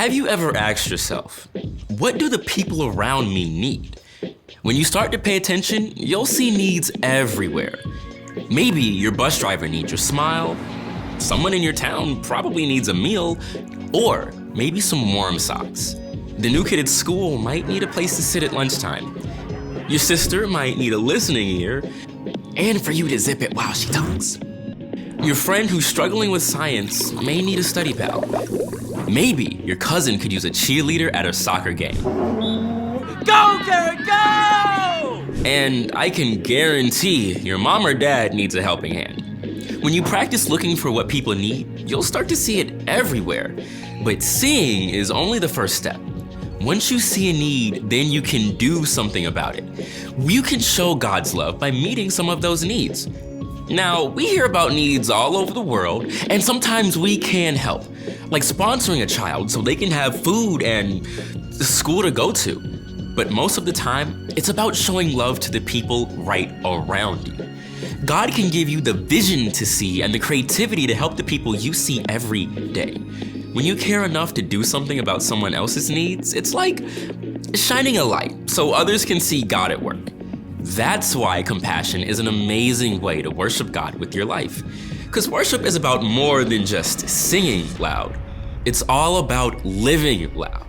Have you ever asked yourself, what do the people around me need? When you start to pay attention, you'll see needs everywhere. Maybe your bus driver needs your smile, someone in your town probably needs a meal, or maybe some warm socks. The new kid at school might need a place to sit at lunchtime. Your sister might need a listening ear, and for you to zip it while she talks. Your friend who's struggling with science may need a study pal. Maybe your cousin could use a cheerleader at a soccer game. Go, Garrett, go! And I can guarantee your mom or dad needs a helping hand. When you practice looking for what people need, you'll start to see it everywhere. But seeing is only the first step. Once you see a need, then you can do something about it. You can show God's love by meeting some of those needs. Now, we hear about needs all over the world, and sometimes we can help, like sponsoring a child so they can have food and school to go to. But most of the time, it's about showing love to the people right around you. God can give you the vision to see and the creativity to help the people you see every day. When you care enough to do something about someone else's needs, it's like shining a light so others can see God at work. That's why compassion is an amazing way to worship God with your life. Because worship is about more than just singing loud. It's all about living loud.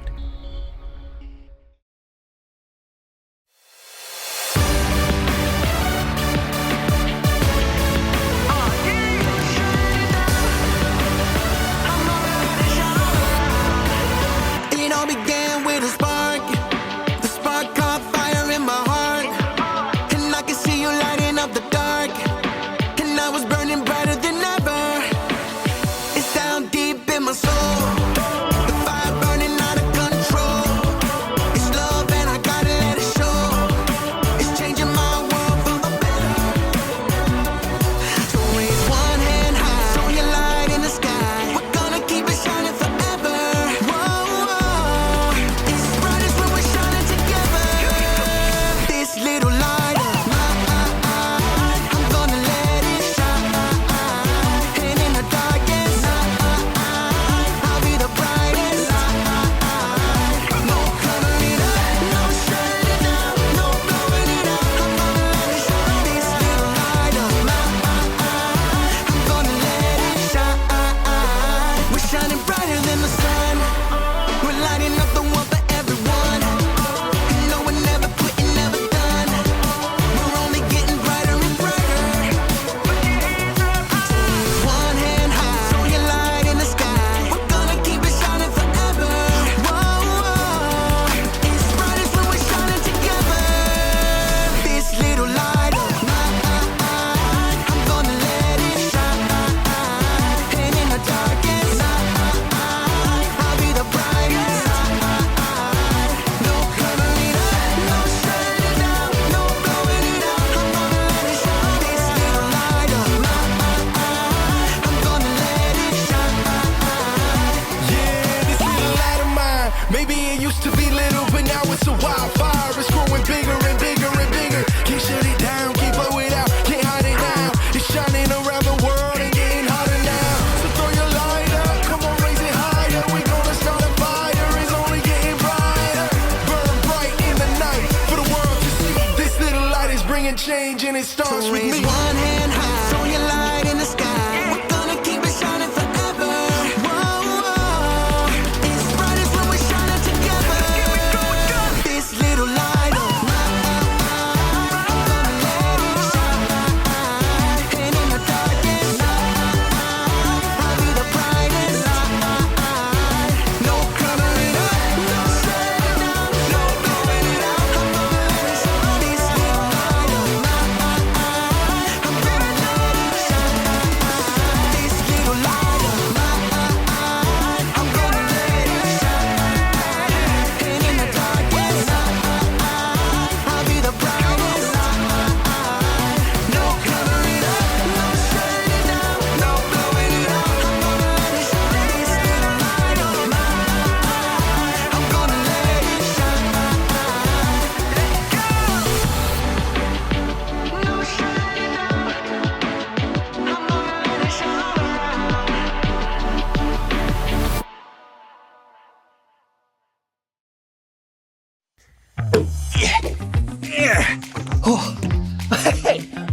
Maybe it used to be little, but now it's a wildfire. It's growing bigger and bigger and bigger. Can't shut it down, can't blow it out, can't hide it now. It's shining around the world and getting hotter now. So throw your light up, come on, raise it higher. We're gonna start a fire, it's only getting brighter. Burn bright in the night for the world to see. This little light is bringing change and it starts with me. One hand high, show your light in the sky. We're gonna keep it shining forever.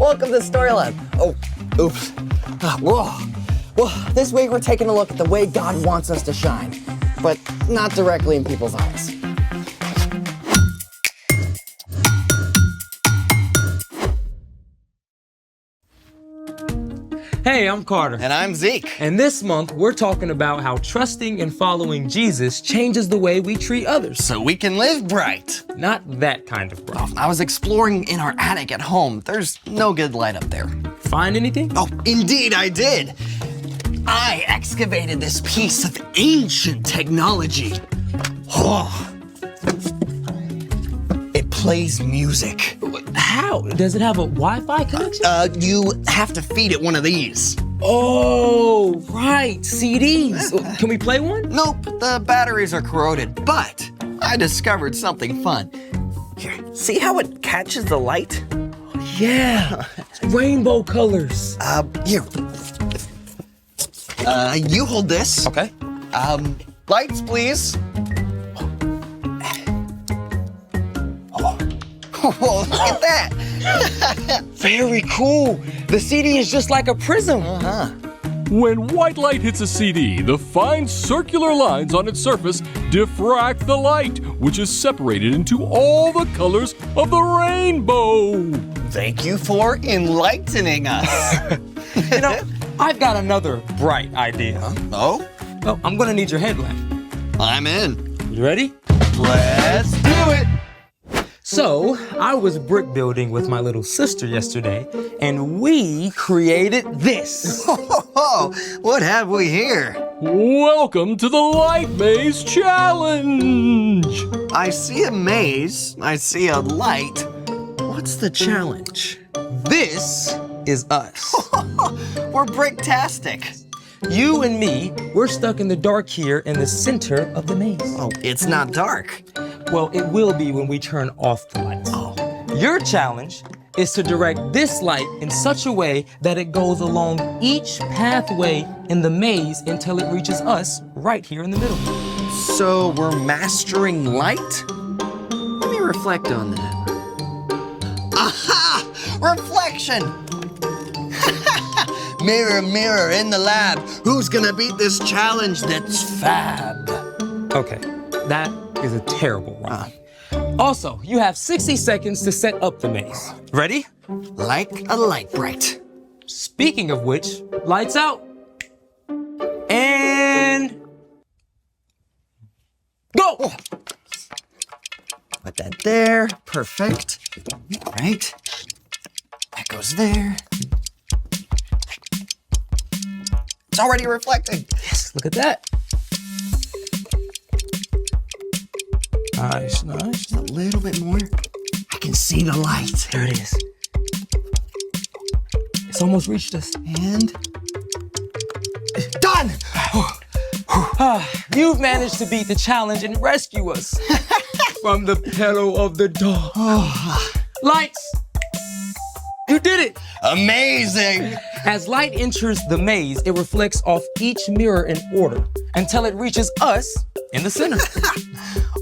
welcome to Storylab. Oh, oops. Whoa. Well, this week we're taking a look at the way God wants us to shine, but not directly in people's eyes. Hey, I'm Carter. And I'm Zeke. And this month, we're talking about how trusting and following Jesus changes the way we treat others. So we can live bright. Not that kind of bright. I was exploring in our attic at home. There's no good light up there. Find anything? Oh, indeed I did. I excavated this piece of ancient technology. Oh. It plays music. How? Does it have a Wi-Fi connection? You have to feed it one of these. Oh, right, CDs. Can we play one? Nope, the batteries are corroded, but I discovered something fun. Here, see how it catches the light? Yeah, rainbow colors. Here. You hold this. Okay. Lights, please. Oh, look at that. Very cool. The CD is just like a prism. When white light hits a CD, the fine circular lines on its surface diffract the light, which is separated into all the colors of the rainbow. Thank you for enlightening us. You know, I've got another bright idea. Oh? Oh, I'm gonna need your headlamp. I'm in. You ready? Let's do it. So, I was brick building with my little sister yesterday, and we created this. Oh, what have we here? Welcome to the Light Maze Challenge! I see a maze. I see a light. What's the challenge? This is us. We're bricktastic. You and me, we're stuck in the dark here in the center of the maze. Oh, it's not dark. Well, it will be when we turn off the lights. Oh. Your challenge is to direct this light in such a way that it goes along each pathway in the maze until it reaches us right here in the middle. So we're mastering light? Let me reflect on that. Aha! Reflection! Mirror, mirror in the lab, who's gonna beat this challenge that's fab? Okay, that is a terrible rhyme. Also, you have 60 seconds to set up the maze. Ready? Like a light bright. Speaking of which, lights out. And go! Oh. Put that there, perfect. All right, that goes there. It's already reflecting. Yes, look at that. Nice, nice. Just a little bit more. I can see the light. There it is. It's almost reached us. And done! You've managed to beat the challenge and rescue us from the peril of the dark. Lights! You did it! Amazing! As light enters the maze, it reflects off each mirror in order until it reaches us in the center.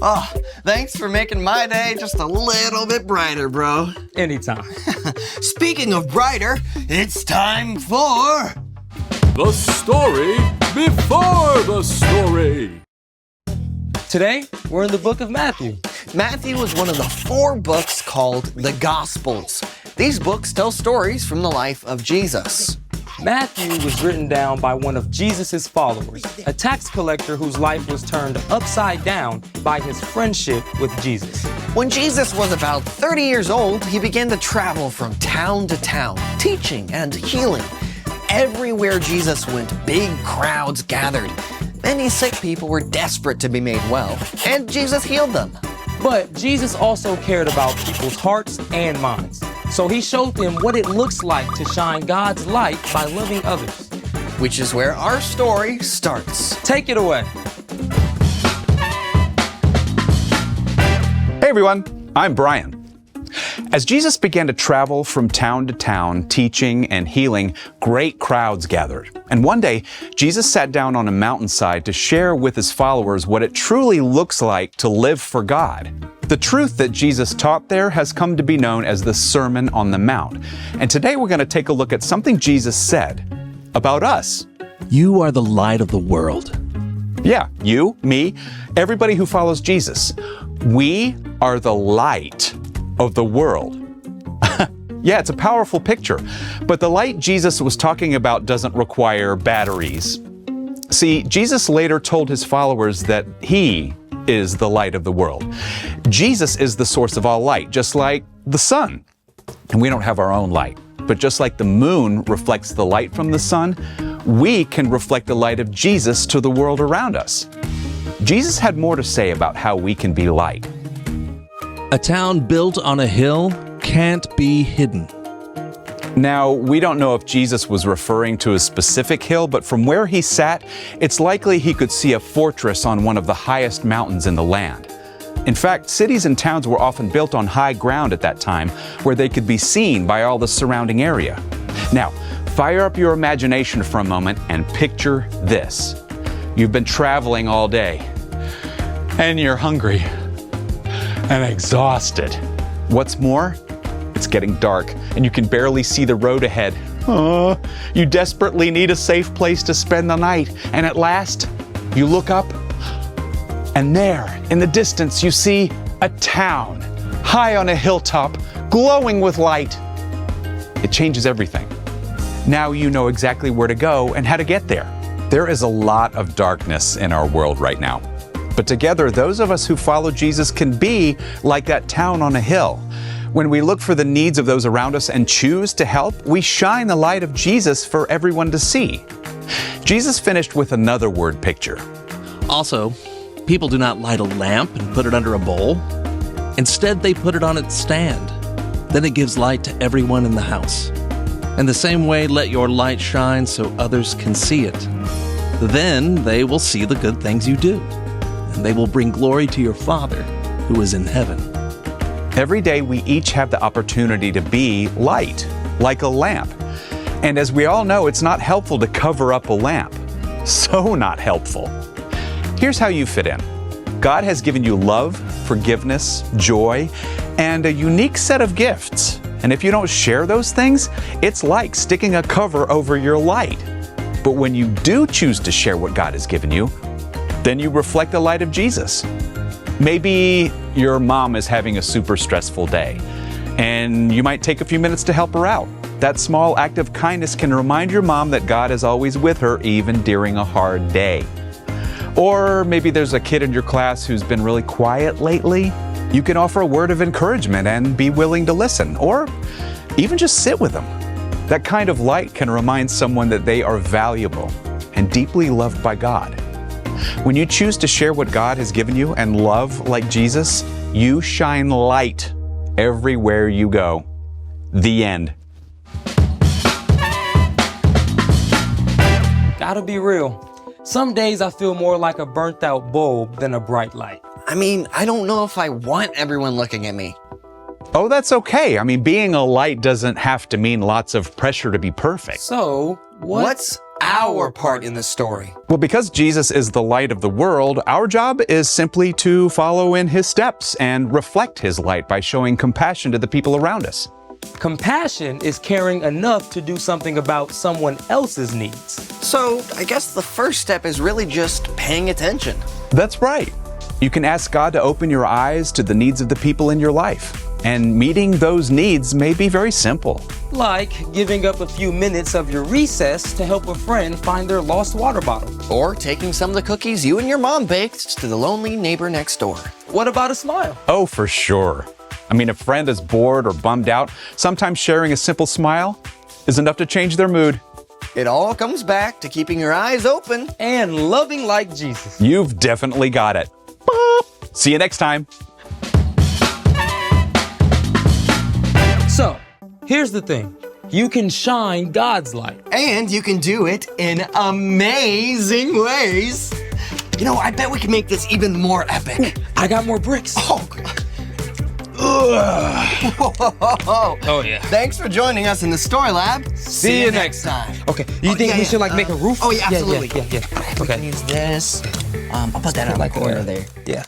Oh, thanks for making my day just a little bit brighter, bro. Anytime. Speaking of brighter, it's time for The story before the story. Today, we're in the book of Matthew. Matthew was one of the 4 books called the Gospels. These books tell stories from the life of Jesus. Matthew was written down by one of Jesus' followers, a tax collector whose life was turned upside down by his friendship with Jesus. When Jesus was about 30 years old, he began to travel from town to town, teaching and healing. Everywhere Jesus went, big crowds gathered. Many sick people were desperate to be made well, and Jesus healed them. But Jesus also cared about people's hearts and minds. So he showed them what it looks like to shine God's light by loving others. Which is where our story starts. Take it away. Hey everyone, I'm Brian. As Jesus began to travel from town to town, teaching and healing, great crowds gathered. And one day, Jesus sat down on a mountainside to share with his followers what it truly looks like to live for God. The truth that Jesus taught there has come to be known as the Sermon on the Mount. And today we're going to take a look at something Jesus said about us. You are the light of the world. Yeah, you, me, everybody who follows Jesus. We are the light of the world. Yeah, it's a powerful picture. But the light Jesus was talking about doesn't require batteries. See, Jesus later told his followers that he is the light of the world. Jesus is the source of all light, just like the sun. And we don't have our own light. But just like the moon reflects the light from the sun, we can reflect the light of Jesus to the world around us. Jesus had more to say about how we can be light. A town built on a hill can't be hidden. Now, we don't know if Jesus was referring to a specific hill, but from where he sat, it's likely he could see a fortress on one of the highest mountains in the land. In fact, cities and towns were often built on high ground at that time, where they could be seen by all the surrounding area. Now, fire up your imagination for a moment and picture this. You've been traveling all day, and you're hungry and exhausted. What's more, it's getting dark, and you can barely see the road ahead. You desperately need a safe place to spend the night, and at last, you look up, and there, in the distance, you see a town, high on a hilltop, glowing with light. It changes everything. Now you know exactly where to go and how to get there. There is a lot of darkness in our world right now. But together, those of us who follow Jesus can be like that town on a hill. When we look for the needs of those around us and choose to help, we shine the light of Jesus for everyone to see. Jesus finished with another word picture. Also, people do not light a lamp and put it under a bowl. Instead, they put it on its stand. Then it gives light to everyone in the house. In the same way, let your light shine so others can see it. Then they will see the good things you do, and they will bring glory to your Father who is in heaven. Every day we each have the opportunity to be light, like a lamp. And as we all know, it's not helpful to cover up a lamp. So not helpful. Here's how you fit in. God has given you love, forgiveness, joy, and a unique set of gifts. And if you don't share those things, it's like sticking a cover over your light. But when you do choose to share what God has given you, then you reflect the light of Jesus. Maybe your mom is having a super stressful day, and you might take a few minutes to help her out. That small act of kindness can remind your mom that God is always with her, even during a hard day. Or maybe there's a kid in your class who's been really quiet lately. You can offer a word of encouragement and be willing to listen, or even just sit with them. That kind of light can remind someone that they are valuable and deeply loved by God. When you choose to share what God has given you and love like Jesus, you shine light everywhere you go. The end. Gotta be real. Some days I feel more like a burnt out bulb than a bright light. I mean, I don't know if I want everyone looking at me. Oh, that's okay. I mean, being a light doesn't have to mean lots of pressure to be perfect. So, what's our part in the story? Well, because Jesus is the light of the world, our job is simply to follow in his steps and reflect his light by showing compassion to the people around us. Compassion is caring enough to do something about someone else's needs. So I guess the first step is really just paying attention. That's right. You can ask God to open your eyes to the needs of the people in your life. And meeting those needs may be very simple. Like giving up a few minutes of your recess to help a friend find their lost water bottle. Or taking some of the cookies you and your mom baked to the lonely neighbor next door. What about a smile? Oh, for sure. I mean, if a friend is bored or bummed out, sometimes sharing a simple smile is enough to change their mood. It all comes back to keeping your eyes open and loving like Jesus. You've definitely got it. See you next time. So, here's the thing. You can shine God's light. And you can do it in amazing ways. You know, I bet we can make this even more epic. I got more bricks. Oh, Oh, yeah. Thanks for joining us in the story lab. See you next time. Okay, you think we should like make a roof? Oh, yeah, absolutely. Yeah. We Okay. can use this. I'll put that on the corner there. Yeah.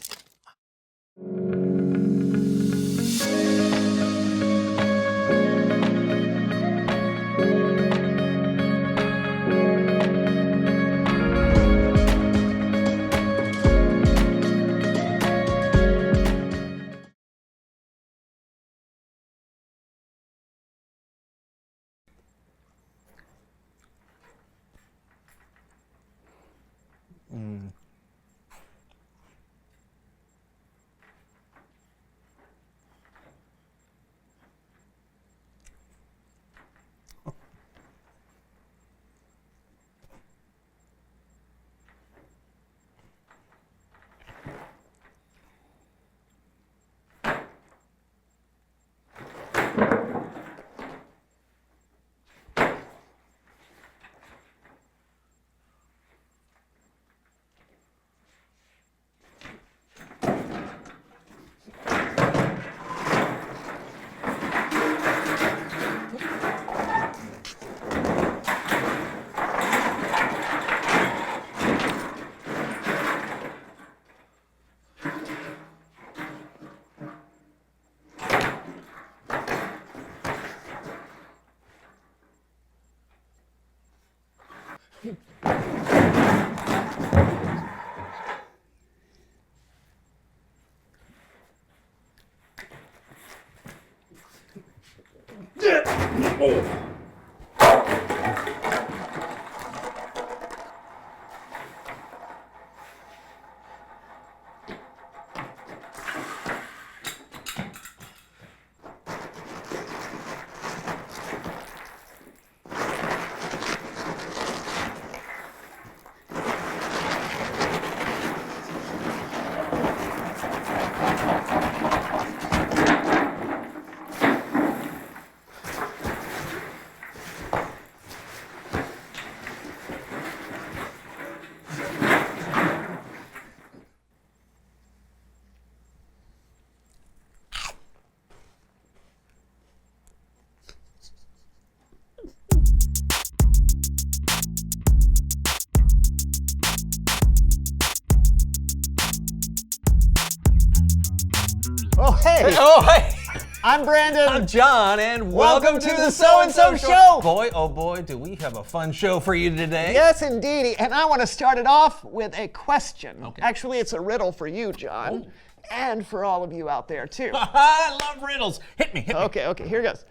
Oh, hey! Oh, hey! I'm Brandon. I'm John, and welcome to the So-and-So Show. Boy, oh boy, do we have a fun show for you today. Yes, indeedy. And I want to start it off with a question. Okay. Actually, it's a riddle for you, John, and for all of you out there, too. I love riddles. Hit me. Okay, here goes.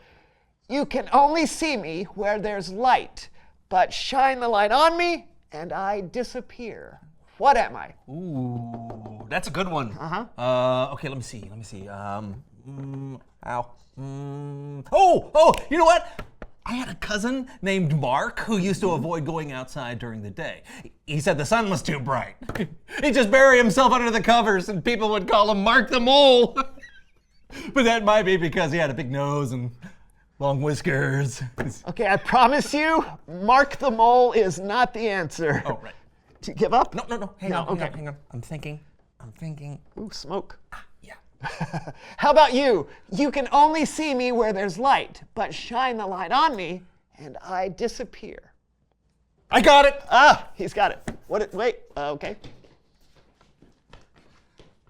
You can only see me where there's light, but shine the light on me, and I disappear. What am I? Ooh, that's a good one. Okay, let me see. Oh, you know what? I had a cousin named Mark who used to avoid going outside during the day. He said the sun was too bright. He'd just bury himself under the covers and people would call him Mark the Mole. But that might be because he had a big nose and long whiskers. Okay, I promise you, Mark the Mole is not the answer. Oh, right. Do you give up? No. Hang on. I'm thinking. Ooh, smoke. Yeah. How about you? You can only see me where there's light, but shine the light on me, and I disappear. I got it. He's got it. Wait, okay.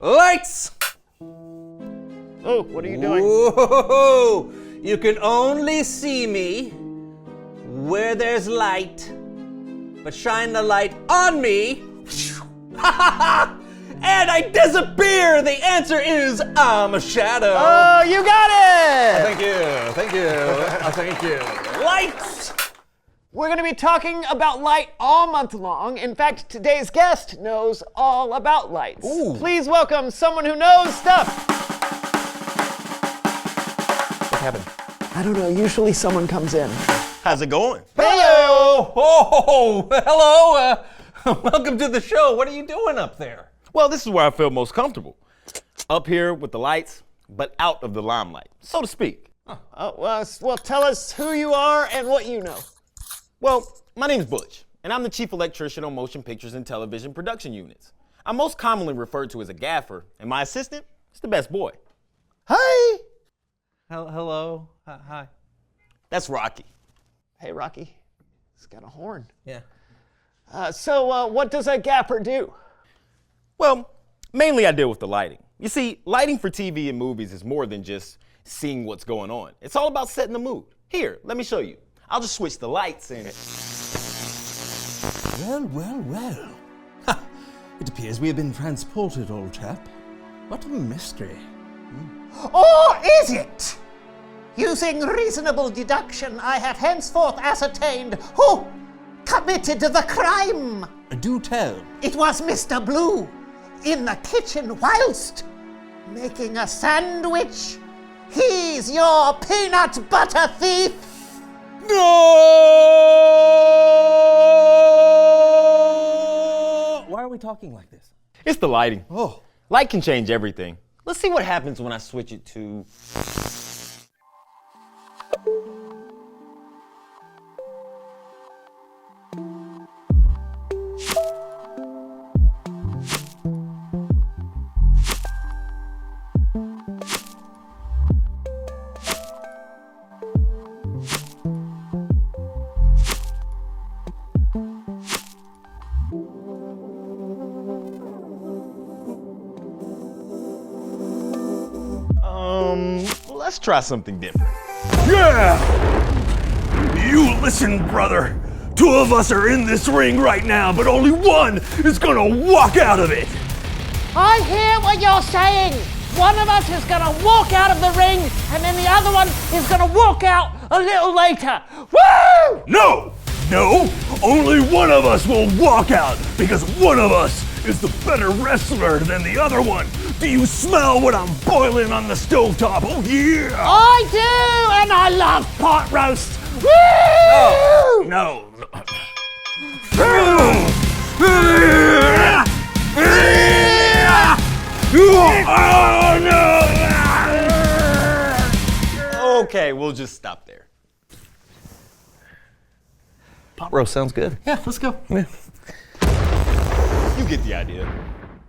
Lights. Oh, what are you doing? Whoa. You can only see me where there's light, but shine the light on me, and I disappear. The answer is I'm a shadow. Oh, you got it! Thank you. Lights! We're going to be talking about light all month long. In fact, today's guest knows all about lights. Ooh. Please welcome someone who knows stuff. What happened? I don't know, usually someone comes in. How's it going? Hello! Oh, hello! Welcome to the show. What are you doing up there? Well, this is where I feel most comfortable. Up here with the lights, but out of the limelight, so to speak. Well, tell us who you are and what you know. Well, my name's Butch, and I'm the chief electrician on motion pictures and television production units. I'm most commonly referred to as a gaffer, and my assistant is the best boy. Hi. Hello. Hi. That's Rocky. Hey, Rocky. He's got a horn. Yeah. So what does a gapper do? Well, mainly I deal with the lighting. You see, lighting for TV and movies is more than just seeing what's going on. It's all about setting the mood. Here, let me show you. I'll just switch the lights and... Well. Ha! It appears we have been transported, old chap. What a mystery. Or is it? Using reasonable deduction, I have henceforth ascertained who committed the crime. Do tell. It was Mr. Blue in the kitchen whilst making a sandwich. He's your peanut butter thief. No! Why are we talking like this? It's the lighting. Oh. Light can change everything. Let's see what happens when I switch it to... Let's try something different. Yeah! You listen, brother. 2 of us are in this ring right now, but only one is gonna walk out of it. I hear what you're saying. One of us is gonna walk out of the ring, and then the other one is gonna walk out a little later. Woo! No! Only one of us will walk out because one of us is the better wrestler than the other one. Do you smell what I'm boiling on the stovetop? Oh, yeah! I do, and I love pot roast. Woo! No. Okay, we'll just stop there. Pot roast sounds good. Yeah, let's go. You get the idea.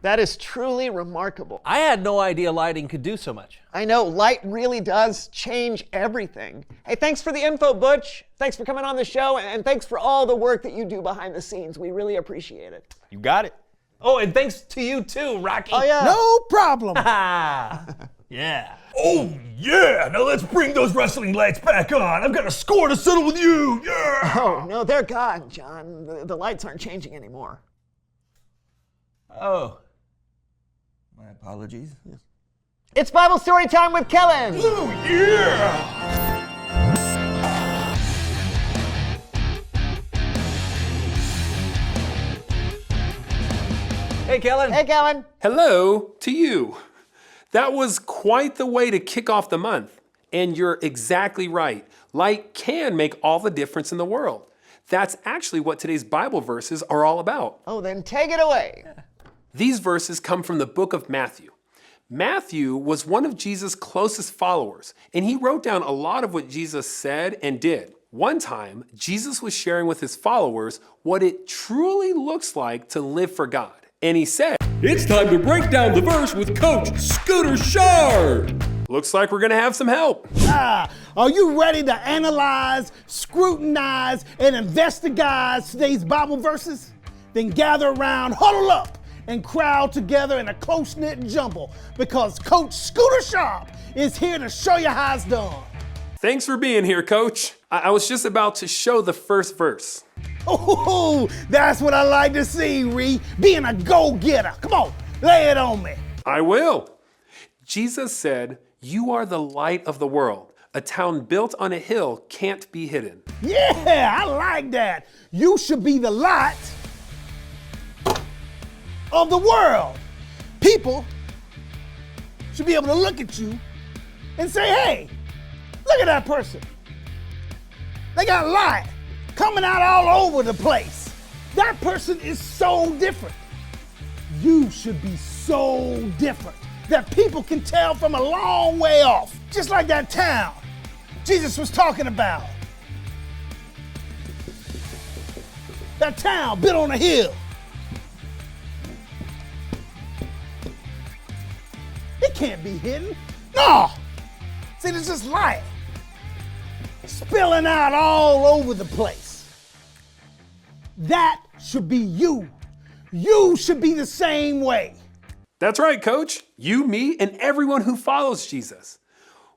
That is truly remarkable. I had no idea lighting could do so much. I know, light really does change everything. Hey, thanks for the info, Butch. Thanks for coming on the show, and thanks for all the work that you do behind the scenes. We really appreciate it. You got it. Oh, and thanks to you too, Rocky. Oh, yeah. No problem. Yeah. Oh, yeah! Now let's bring those wrestling lights back on. I've got a score to settle with you. Yeah! Oh, no, they're gone, John. The lights aren't changing anymore. Oh. My apologies. It's Bible story time with Kellen. Oh, yeah! Hey, Kellen. Hey, Kellen. Hello to you. That was quite the way to kick off the month. And you're exactly right. Light can make all the difference in the world. That's actually what today's Bible verses are all about. Oh, then take it away. These verses come from the book of Matthew. Matthew was one of Jesus' closest followers, and he wrote down a lot of what Jesus said and did. One time, Jesus was sharing with his followers what it truly looks like to live for God. And he said, It's time to break down the verse with Coach Scooter Shard. Looks like we're gonna have some help. Are you ready to analyze, scrutinize, and investigate today's Bible verses? Then gather around, huddle up, and crowd together in a close-knit jumble because Coach Scooter Sharp is here to show you how it's done. Thanks for being here, Coach. I was just about to show the first verse. Oh, that's what I like to see, Ree. Being a go-getter. Come on, lay it on me. I will. Jesus said, "You are the light of the world. A town built on a hill can't be hidden." Yeah, I like that. You should be the light of the world. People should be able to look at you and say, hey, look at that person. They got light coming out all over the place. That person is so different. You should be so different that people can tell from a long way off, just like that town Jesus was talking about. That town built on a hill. It can't be hidden. No! See, there's this light spilling out all over the place. That should be you. You should be the same way. That's right, Coach. You, me, and everyone who follows Jesus.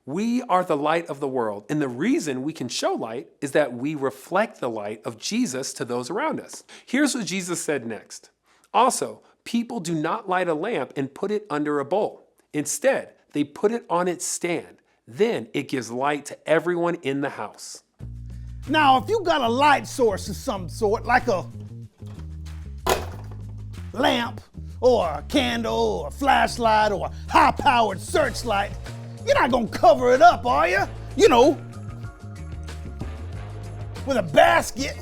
We are the light of the world, and the reason we can show light is that we reflect the light of Jesus to those around us. Here's what Jesus said next. Also, people do not light a lamp and put it under a bowl. Instead, they put it on its stand. Then it gives light to everyone in the house. Now, if you got a light source of some sort, like a lamp, or a candle, or a flashlight, or a high-powered searchlight, you're not gonna cover it up, are you? You know, with a basket.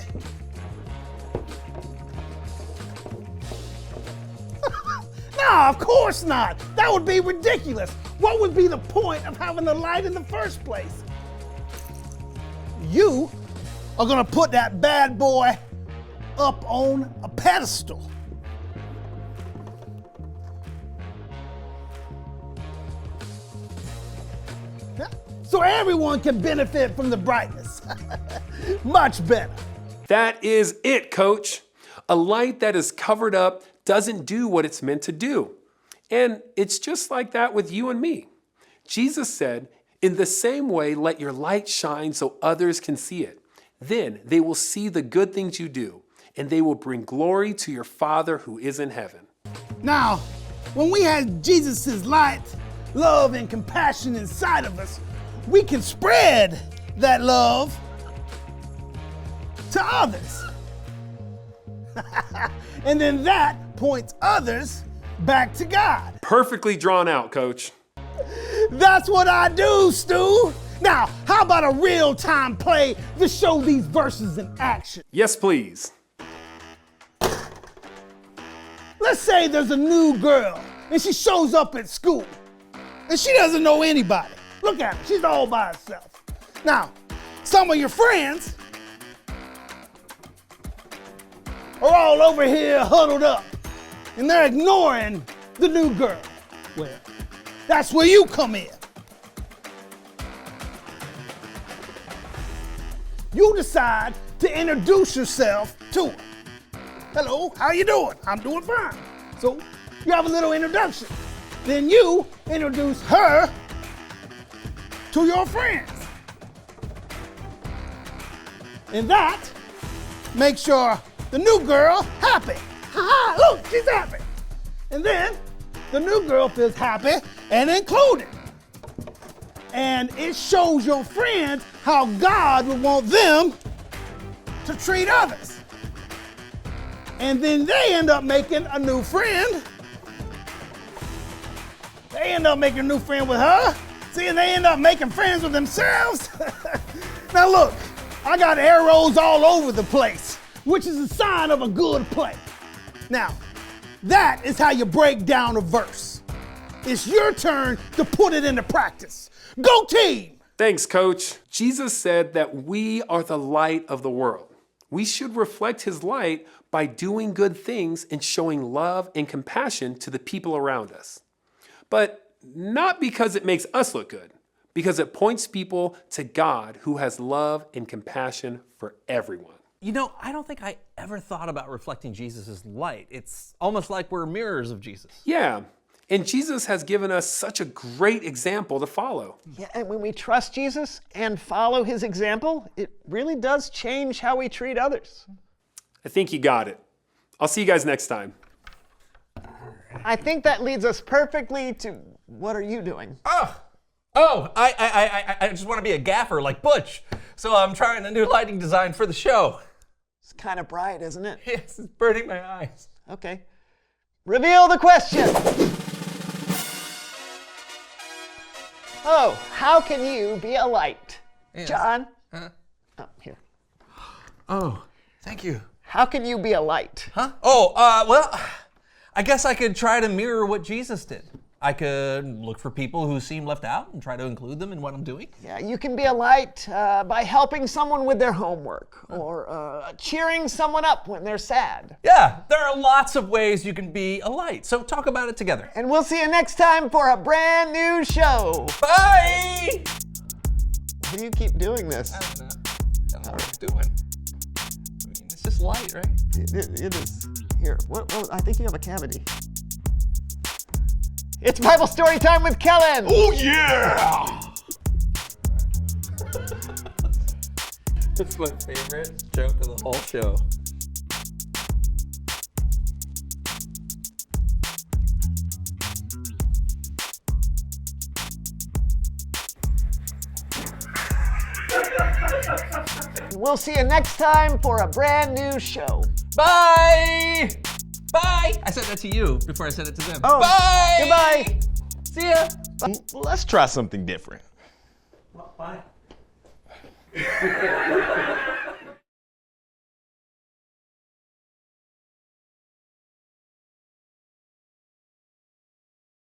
No, of course not. That would be ridiculous. What would be the point of having the light in the first place? You are gonna put that bad boy up on a pedestal. So everyone can benefit from the brightness. Much better. That is it, Coach. A light that is covered up doesn't do what it's meant to do. And it's just like that with you and me. Jesus said, in the same way, let your light shine so others can see it. Then they will see the good things you do, and they will bring glory to your Father who is in heaven. Now, when we have Jesus' light, love, and compassion inside of us, we can spread that love to others. And then that points others back to God. Perfectly drawn out, Coach. That's what I do, Stu. Now, how about a real-time play to show these verses in action? Yes, please. Let's say there's a new girl and she shows up at school and she doesn't know anybody. Look at her, she's all by herself. Now, some of your friends are all over here huddled up and they're ignoring the new girl. Well, that's where you come in. You decide to introduce yourself to her. Hello, how you doing? I'm doing fine. So you have a little introduction. Then you introduce her to your friends. And that makes the new girl happy. Ha ha, look, she's happy. And then the new girl feels happy and included. And it shows your friends how God would want them to treat others. And then they end up making a new friend. They end up making a new friend with her. See, and they end up making friends with themselves. Now look, I got arrows all over the place, which is a sign of a good play. Now, that is how you break down a verse. It's your turn to put it into practice. Go team! Thanks, Coach. Jesus said that we are the light of the world. We should reflect his light by doing good things and showing love and compassion to the people around us. But not because it makes us look good, because it points people to God who has love and compassion for everyone. You know, I don't think I ever thought about reflecting Jesus' light. It's almost like we're mirrors of Jesus. Yeah, and Jesus has given us such a great example to follow. Yeah, and when we trust Jesus and follow his example, it really does change how we treat others. I think you got it. I'll see you guys next time. I think that leads us perfectly to what are you doing? I just want to be a gaffer like Butch. So I'm trying a new lighting design for the show. It's kind of bright, isn't it? Yes, it's burning my eyes. Okay. Reveal the question. Oh, how can you be a light? Yes. John? Huh? Oh, here. Oh, thank you. How can you be a light? Huh? Oh, well, I guess I could try to mirror what Jesus did. I could look for people who seem left out and try to include them in what I'm doing. Yeah, you can be a light by helping someone with their homework or cheering someone up when they're sad. Yeah, there are lots of ways you can be a light, so talk about it together. And we'll see you next time for a brand new show. Bye! Why do you keep doing this? I don't know. I don't know what I'm doing. I mean, it's just light, right? It is. Here, what, I think you have a cavity. It's Bible story time with Kellen. Oh yeah! That's my favorite joke of the whole show. We'll see you next time for a brand new show. Bye! Bye! I said that to you before I said it to them. Oh, bye! Goodbye! See ya! Let's try something different. Bye.